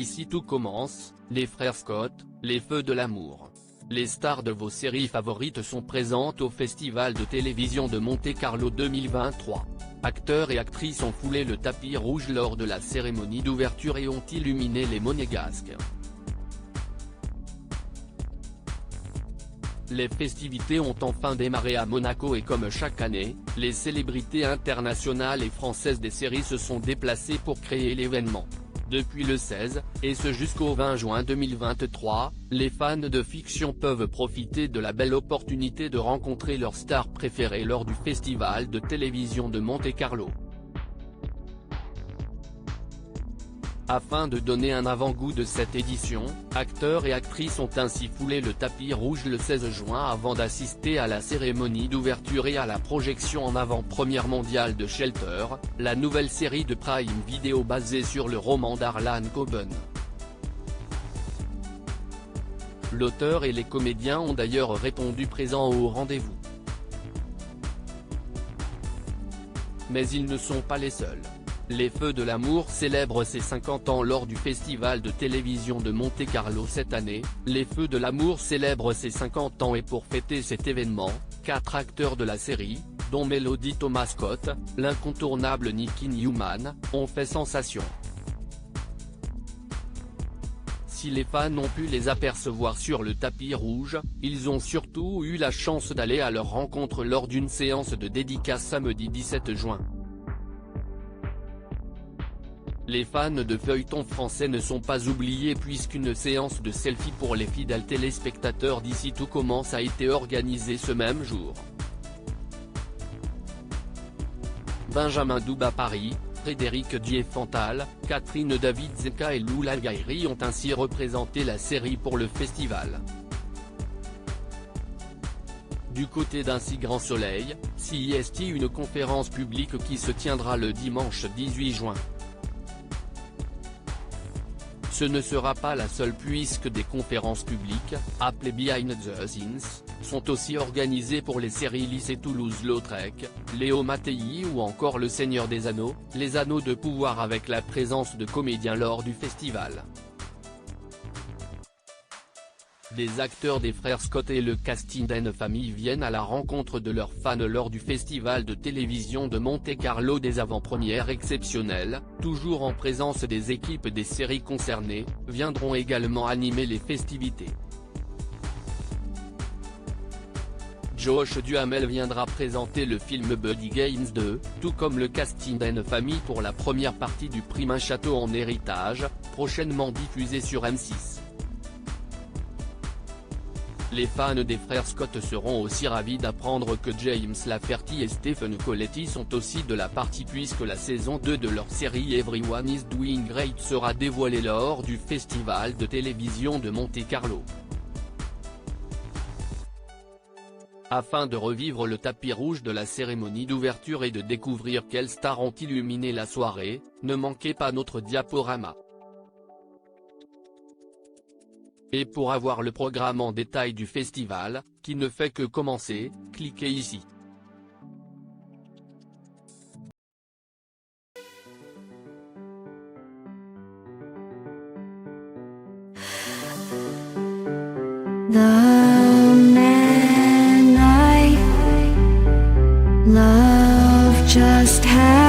D'ici tout commence, les frères Scott, les feux de l'amour. Les stars de vos séries favorites sont présentes au Festival de télévision de Monte-Carlo 2023. Acteurs et actrices ont foulé le tapis rouge lors de la cérémonie d'ouverture et ont illuminé les Monégasques. Les festivités ont enfin démarré à Monaco et comme chaque année, les célébrités internationales et françaises des séries se sont déplacées pour créer l'événement. Depuis le 16, et ce jusqu'au 20 juin 2023, les fans de fiction peuvent profiter de la belle opportunité de rencontrer leurs stars préférées lors du Festival de télévision de Monte-Carlo. Afin de donner un avant-goût de cette édition, acteurs et actrices ont ainsi foulé le tapis rouge le 16 juin avant d'assister à la cérémonie d'ouverture et à la projection en avant-première mondiale de Shelter, la nouvelle série de Prime Video basée sur le roman d'Harlan Coben. L'auteur et les comédiens ont d'ailleurs répondu présents au rendez-vous. Mais ils ne sont pas les seuls. Les Feux de l'amour célèbrent ses 50 ans lors du Festival de télévision de Monte-Carlo cette année. Les Feux de l'amour célèbrent ses 50 ans et pour fêter cet événement, 4 acteurs de la série, dont Melody Thomas Scott, l'incontournable Nicky Newman, ont fait sensation. Si les fans ont pu les apercevoir sur le tapis rouge, ils ont surtout eu la chance d'aller à leur rencontre lors d'une séance de dédicace samedi 17 juin. Les fans de feuilletons français ne sont pas oubliés puisqu'une séance de selfie pour les fidèles téléspectateurs d'Ici tout commence a été organisée ce même jour. Benjamin Douba Paris, Frédéric Diefenthal, Catherine David-Zeka et Loula Gairi ont ainsi représenté la série pour le festival. Du côté d'un si grand soleil, CIST une conférence publique qui se tiendra le dimanche 18 juin. Ce ne sera pas la seule puisque des conférences publiques, appelées Behind the Scenes, sont aussi organisées pour les séries Lycée Toulouse-Lautrec, Léo Mattei ou encore Le Seigneur des Anneaux, les Anneaux de pouvoir avec la présence de comédiens lors du festival. Des acteurs des frères Scott et le casting d'N Famille viennent à la rencontre de leurs fans lors du Festival de télévision de Monte-Carlo. Des avant-premières exceptionnelles, toujours en présence des équipes des séries concernées, viendront également animer les festivités. Josh Duhamel viendra présenter le film Buddy Games 2, tout comme le casting d'N Famille pour la première partie du Prime Un Château en héritage, prochainement diffusé sur M6. Les fans des frères Scott seront aussi ravis d'apprendre que James Lafferty et Stephen Colletti sont aussi de la partie puisque la saison 2 de leur série Everyone is Doing Great sera dévoilée lors du Festival de télévision de Monte-Carlo. Afin de revivre le tapis rouge de la cérémonie d'ouverture et de découvrir quelles stars ont illuminé la soirée, ne manquez pas notre diaporama. Et pour avoir le programme en détail du festival, qui ne fait que commencer, cliquez ici. The man I love just had